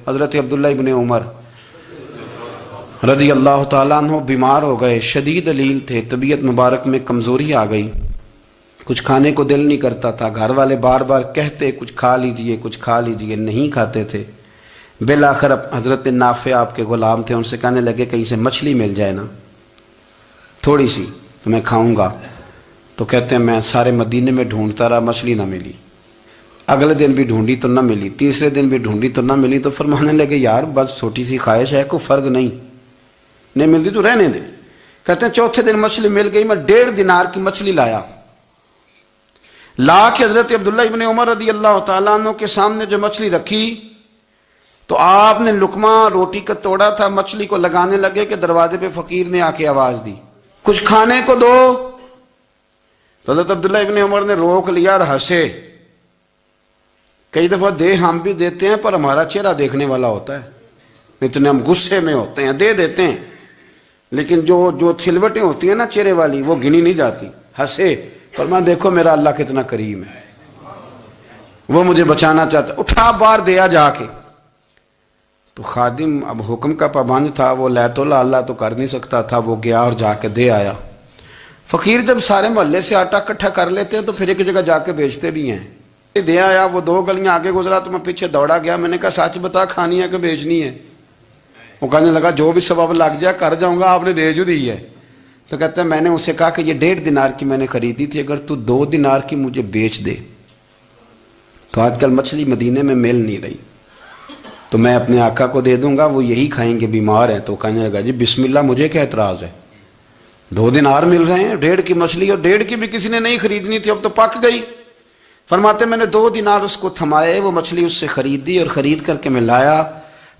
حضرت عبداللہ ابن عمر رضی اللہ تعالیٰ عنہ بیمار ہو گئے، شدید علیل تھے، طبیعت مبارک میں کمزوری آ گئی، کچھ کھانے کو دل نہیں کرتا تھا، گھر والے بار بار کہتے کچھ کھا لیجئے کچھ کھا لیجئے، نہیں کھاتے تھے۔ بالآخر حضرت نافع آپ کے غلام تھے، ان سے کہنے لگے کہیں سے مچھلی مل جائے نا تھوڑی سی تو میں کھاؤں گا۔ تو کہتے ہیں میں سارے مدینے میں ڈھونڈتا رہا، مچھلی نہ ملی، اگلے دن بھی ڈھونڈی تو نہ ملی، تیسرے دن بھی ڈھونڈی تو نہ ملی، تو فرمانے لگے یار بس چھوٹی سی خواہش ہے، کوئی فرض نہیں ملتی تو رہنے دے۔ کہتے ہیں چوتھے دن مچھلی مل گئی، میں 1.5 دینار کی مچھلی لایا، لا کے حضرت عبداللہ ابن عمر رضی اللہ تعالیٰ عنہ کے سامنے جو مچھلی رکھی تو آپ نے لقمہ روٹی کا توڑا تھا، مچھلی کو لگانے لگے کہ دروازے پہ فقیر نے آ کے آواز دی کچھ کھانے کو دو، تو حضرت عبداللہ ابن عمر نے روک لیا اور ہنسے۔ کئی دفعہ دے ہم بھی دیتے ہیں پر ہمارا چہرہ دیکھنے والا ہوتا ہے، اتنے ہم غصے میں ہوتے ہیں، دے دیتے ہیں، لیکن جو چھلوٹیں ہوتی ہیں نا چہرے والی وہ گنی نہیں جاتی۔ ہنسے، فرمایا دیکھو میرا اللہ کتنا کریم ہے، وہ مجھے بچانا چاہتا، اٹھا بار دیا جا کے۔ تو خادم اب حکم کا پابند تھا، وہ اللہ تو کر نہیں سکتا تھا، وہ گیا اور جا کے دے آیا۔ فقیر جب سارے محلے سے آٹا اکٹھا کر لیتے ہیں تو پھر ایک جگہ جا کے بیچتے بھی ہیں۔ دے آیا، وہ 2 گلیاں آگے گزرا تو میں پیچھے دوڑا گیا، میں نے کہا سچ بتا کھانی ہے کہ بیچنی ہے؟ وہ کہنے لگا جو بھی سبب لگ جائے کر جاؤں گا، آپ نے دے جو دی ہے۔ تو کہتا ہے میں نے اسے کہا کہ یہ 1.5 دینار کی میں نے خریدی تھی، اگر تو 2 دینار کی مجھے بیچ دے تو آج کل مچھلی مدینے میں مل نہیں رہی، تو میں اپنے آقا کو دے دوں گا، وہ یہی کھائیں گے، بیمار ہیں۔ تو کہنے لگا جی بسم اللہ، مجھے کیا اعتراض ہے، 2 دینار مل رہے ہیں، 1.5 کی مچھلی، اور 1.5 کی بھی کسی نے نہیں خریدنی تھی، اب تو پک گئی۔ فرماتے میں نے 2 دینار اس کو تھمائے، وہ مچھلی اس سے خریدی اور خرید کر کے میں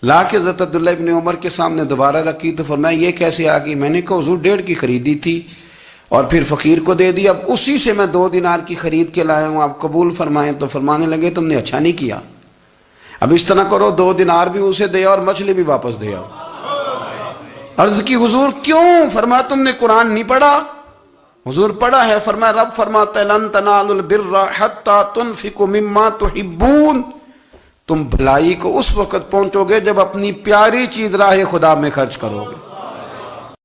لا کے حضرت عبداللہ ابن عمر کے سامنے دوبارہ رکھی۔ تو فرمایا یہ کیسے آ گئی؟ میں نے کہا حضور 1.5 کی خریدی تھی اور پھر فقیر کو دے دی، اب اسی سے میں 2 دینار کی خرید کے لایا ہوں، آپ قبول فرمائیں۔ تو فرمانے لگے تم نے اچھا نہیں کیا، اب اس طرح کرو 2 دینار بھی اسے دے اور مچھلی بھی واپس دے آؤ۔ عرض کی حضور کیوں؟ فرمایا تم نے قرآن نہیں پڑھا؟ حضور پڑھا ہے، فرمایا رب فرماتا ہے لن تنالوا البر حتی تنفقوا مما تحبون، تم بھلائی کو اس وقت پہنچو گے جب اپنی پیاری چیز راہ خدا میں خرچ کرو گے۔